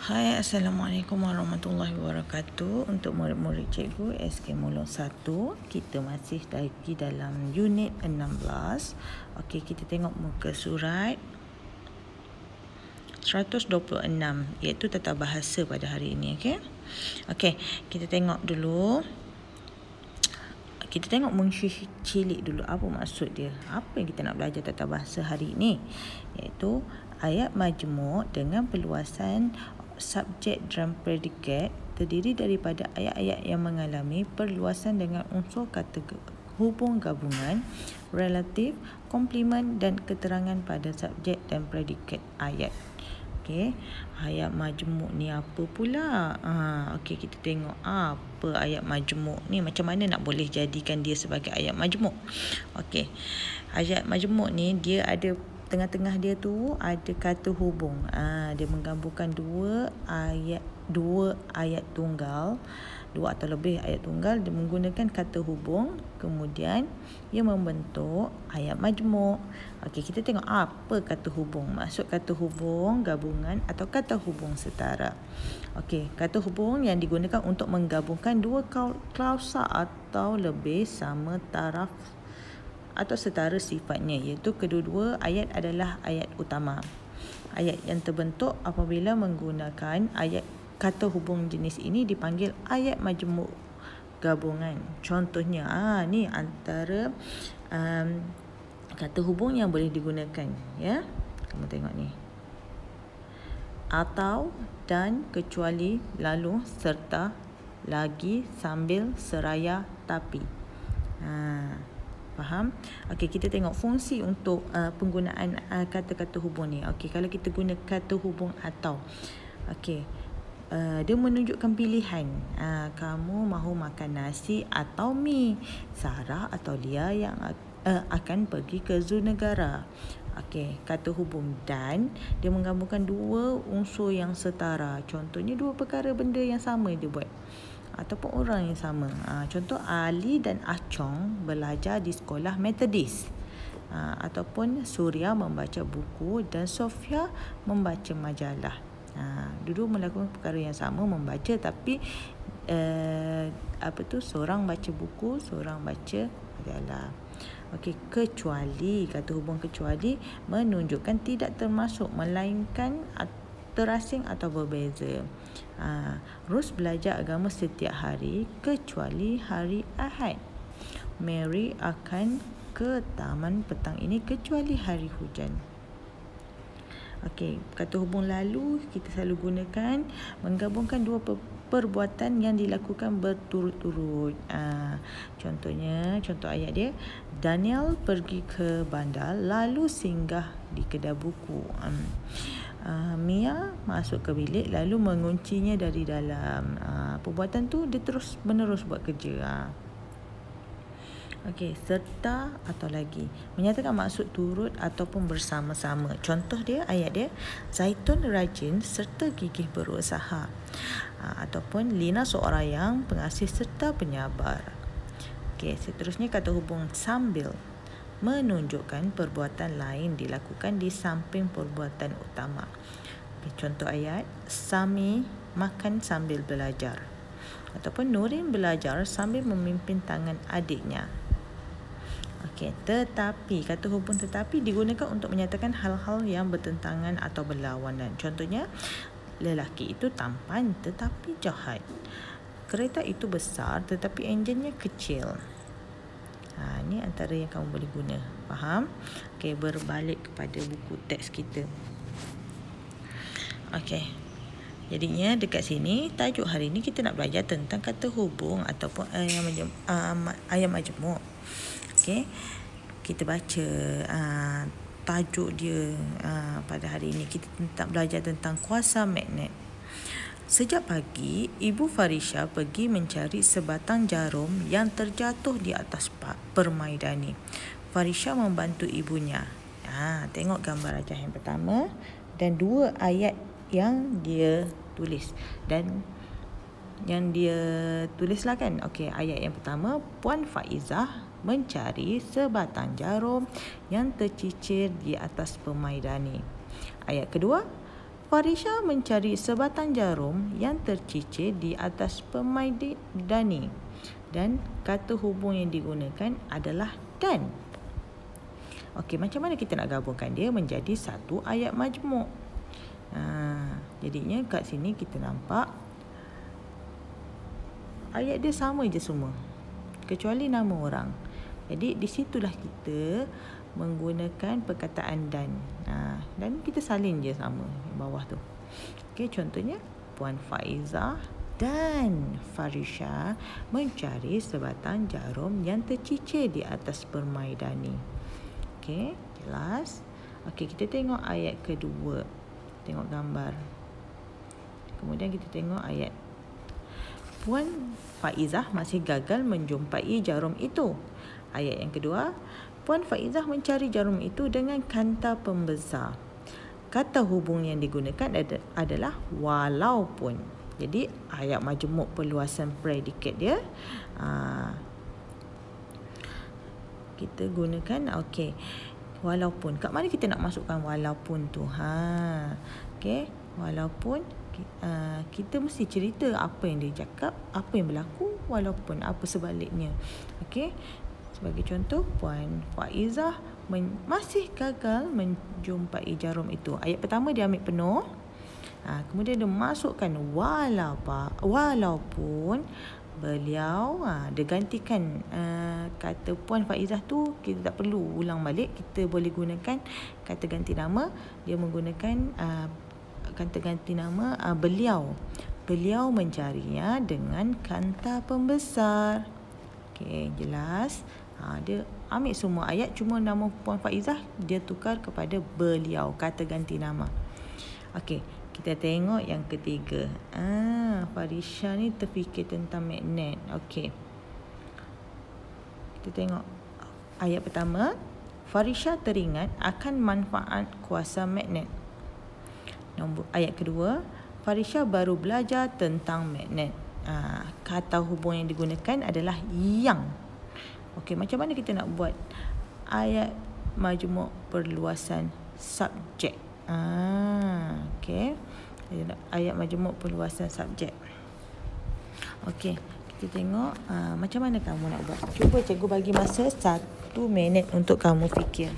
Hai, Assalamualaikum warahmatullahi wabarakatuh. Untuk murid-murid cikgu SK Mulung 1, kita masih lagi dalam unit 16. Okey, kita tengok muka surat 126, iaitu tata bahasa pada hari ini. Okey, kita tengok dulu. Kita tengok cilik dulu apa maksud dia. Apa yang kita nak belajar tata bahasa hari ini? Iaitu ayat majmuk dengan perluasan subjek dan predikat terdiri daripada ayat-ayat yang mengalami perluasan dengan unsur kata hubung gabungan, relatif, komplement dan keterangan pada subjek dan predikat ayat. Okey, ayat majmuk ni apa pula? Okey, kita tengok apa ayat majmuk ni, macam mana nak boleh jadikan dia sebagai ayat majmuk. Okey, ayat majmuk ni dia ada tengah-tengah dia tu ada kata hubung. Dia menggabungkan dua ayat tunggal, dua atau lebih ayat tunggal, dia menggunakan kata hubung, kemudian ia membentuk ayat majmuk. Okey, kita tengok apa kata hubung. Maksud kata hubung gabungan atau kata hubung setara. Okey, kata hubung yang digunakan untuk menggabungkan dua klausa atau lebih sama taraf atau setara sifatnya, iaitu kedua-dua ayat adalah ayat utama. Ayat yang terbentuk apabila menggunakan ayat kata hubung jenis ini dipanggil ayat majmuk gabungan. Contohnya, ni antara kata hubung yang boleh digunakan, ya. Kamu tengok ni. Atau, dan, kecuali, lalu, serta, lagi, sambil, seraya, tapi. Faham? Okey, kita tengok fungsi untuk penggunaan kata-kata hubung ni. Okey, kalau kita guna kata hubung atau. Okey. Dia menunjukkan pilihan. Kamu mahu makan nasi atau mi. Sarah atau Lia yang akan pergi ke zoo negara. Okey, kata hubung dan dia menggabungkan dua unsur yang setara. Contohnya dua perkara benda yang sama dia buat, ataupun orang yang sama. Contoh, Ali dan Achong belajar di sekolah Methodist. Ataupun Surya membaca buku dan Sofia membaca majalah. Dua-dua melakukan perkara yang sama, membaca, tapi seorang baca buku, seorang baca majalah. Okey, kecuali, kata hubung kecuali menunjukkan tidak termasuk, melainkan terasing atau berbeza. Rose belajar agama setiap hari kecuali hari Ahad. Mary akan ke taman petang ini kecuali hari hujan. Okey, kata hubung lalu kita selalu gunakan menggabungkan dua perbuatan yang dilakukan berturut-turut. Contohnya, contoh ayat dia, Daniel pergi ke bandar lalu singgah di kedai buku. Mia masuk ke bilik lalu menguncinya dari dalam. Perbuatan tu dia terus menerus buat kerja. Okey, serta atau lagi menyatakan maksud turut ataupun bersama-sama. Contoh dia, ayat dia, Zaitun rajin serta gigih berusaha. Ataupun Lina seorang yang pengasih serta penyabar. Okey, seterusnya kata hubung sambil menunjukkan perbuatan lain dilakukan di samping perbuatan utama. Contoh ayat, Sami makan sambil belajar. Ataupun Nurin belajar sambil memimpin tangan adiknya. Okey, tetapi, kata hubung tetapi digunakan untuk menyatakan hal-hal yang bertentangan atau berlawanan. Contohnya, lelaki itu tampan tetapi jahat. Kereta itu besar tetapi enjinnya kecil. Ini antara yang kamu boleh guna. Faham? Okey, berbalik kepada buku teks kita. Okey. Jadinya dekat sini tajuk hari ini kita nak belajar tentang kata hubung ataupun ayat majmuk. Okey. Kita baca tajuk dia pada hari ini. Kita belajar tentang kuasa magnet. Sejak pagi, Ibu Farisha pergi mencari sebatang jarum yang terjatuh di atas permaidani. Farisha membantu ibunya. Tengok gambar rajah yang pertama dan dua ayat yang dia tulis. Dan yang dia tulislah kan. Okey, ayat yang pertama, Puan Faizah mencari sebatang jarum yang tercicir di atas permaidani. Ayat kedua, Farisha mencari sebatang jarum yang tercicir di atas permaidani dan kata hubung yang digunakan adalah dan. Okey, macam mana kita nak gabungkan dia menjadi satu ayat majmuk? Jadinya kat sini kita nampak ayat dia sama je semua, kecuali nama orang. Jadi di situlah kita menggunakan perkataan dan. Dan kita salin je sama bawah tu. Okey, contohnya Puan Faizah dan Farisha mencari sebatang jarum yang tercicir di atas permaidani. Okey, jelas? Okey, kita tengok ayat kedua. Tengok gambar. Kemudian kita tengok ayat. Puan Faizah masih gagal menjumpai jarum itu. Ayat yang kedua, Puan Faizah mencari jarum itu dengan kanta pembesar. Kata hubung yang digunakan adalah walaupun. Jadi ayat majmuk perluasan predikat dia kita gunakan okey. Walaupun. Kat mana kita nak masukkan walaupun tu? Okey, walaupun kita mesti cerita apa yang dia cakap, apa yang berlaku, walaupun apa sebaliknya. Okey. Sebagai contoh, Puan Faizah masih gagal menjumpai jarum itu. Ayat pertama dia ambil penuh. Kemudian dia masukkan walaupun beliau, dia gantikan kata Puan Faizah tu, kita tak perlu ulang balik, kita boleh gunakan kata ganti nama. Dia menggunakan kata ganti nama beliau mencarinya dengan kanta pembesar. Okey, jelas. Dia ambil semua ayat, cuma nama Puan Faizah dia tukar kepada beliau, kata ganti nama. Okey, kita tengok yang ketiga. Farisha ni terfikir tentang magnet. Okey, kita tengok ayat pertama. Farisha teringat akan manfaat kuasa magnet. Ayat kedua, Farisha baru belajar tentang magnet. Kata hubung yang digunakan adalah yang. Okey, macam mana kita nak buat ayat majmuk perluasan subjek? Okey, ayat majmuk perluasan subjek. Okey, kita tengok macam mana kamu nak buat. Cuba cikgu bagi masa 1 minit untuk kamu fikir.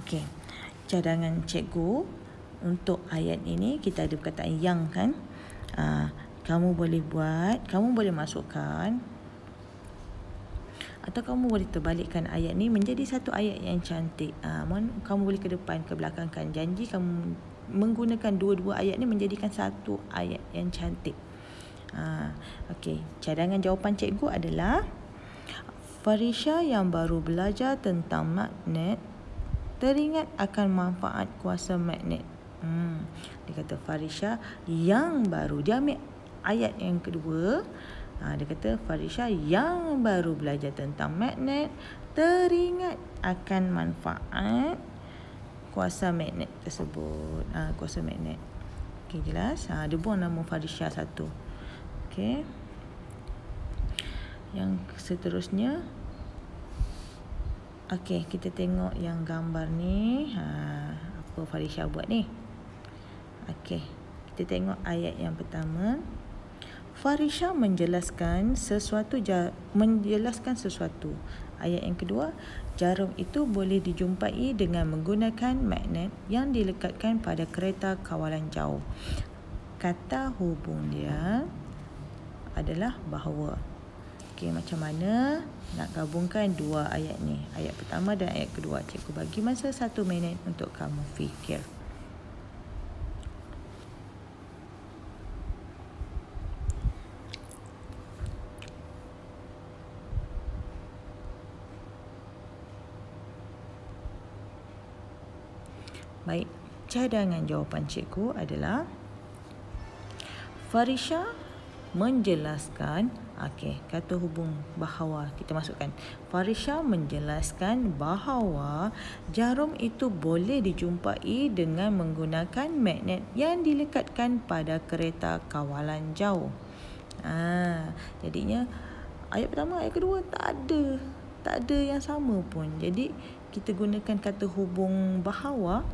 Okey, cadangan cikgu untuk ayat ini kita ada perkataan yang kan. Kamu boleh buat, kamu boleh masukkan atau kamu boleh terbalikkan ayat ni menjadi satu ayat yang cantik. Kamu boleh ke depan, ke belakangkan. Janji kamu menggunakan dua-dua ayat ni menjadikan satu ayat yang cantik. Okey, cadangan jawapan cikgu adalah Farisha yang baru belajar tentang magnet teringat akan manfaat kuasa magnet. Dia kata Farisha yang baru. Dia ambil ayat yang kedua. Dia kata Farisha yang baru belajar tentang magnet teringat akan manfaat kuasa magnet tersebut. Kuasa magnet. Okey, jelas. Dia buang nama Farisha satu. Okey. Yang seterusnya. Okey, kita tengok yang gambar ni. Apa Farisha buat ni? Okey, kita tengok ayat yang pertama. Farisha menjelaskan sesuatu. Ayat yang kedua, jarum itu boleh dijumpai dengan menggunakan magnet yang dilekatkan pada kereta kawalan jauh. Kata hubung dia adalah bahawa. Okey, macam mana nak gabungkan dua ayat ni? Ayat pertama dan ayat kedua. Cikgu bagi masa 1 minit untuk kamu fikir. Baik, cadangan jawapan cikgu adalah Farisha menjelaskan. Okey, kata hubung bahawa kita masukkan. Farisha menjelaskan bahawa jarum itu boleh dijumpai dengan menggunakan magnet yang dilekatkan pada kereta kawalan jauh. Jadinya ayat pertama, ayat kedua tak ada yang sama pun. Jadi kita gunakan kata hubung bahawa,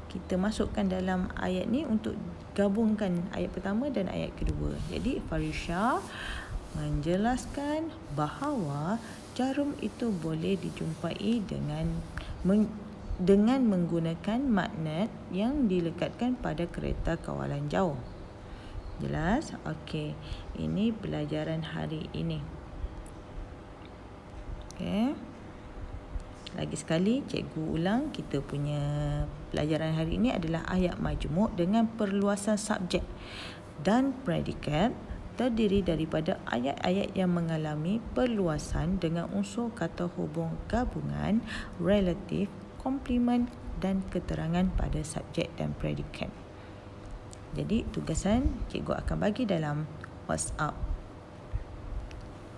kita masukkan dalam ayat ni untuk gabungkan ayat pertama dan ayat kedua. Jadi Farisha menjelaskan bahawa jarum itu boleh dijumpai dengan menggunakan magnet yang dilekatkan pada kereta kawalan jauh. Jelas? Okey. Ini pelajaran hari ini. Okey. Lagi sekali cikgu ulang, kita punya pelajaran hari ini adalah ayat majmuk dengan perluasan subjek dan predikat, terdiri daripada ayat-ayat yang mengalami perluasan dengan unsur kata hubung gabungan, relatif, komplement dan keterangan pada subjek dan predikat. Jadi tugasan cikgu akan bagi dalam WhatsApp.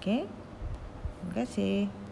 Okey. Terima kasih.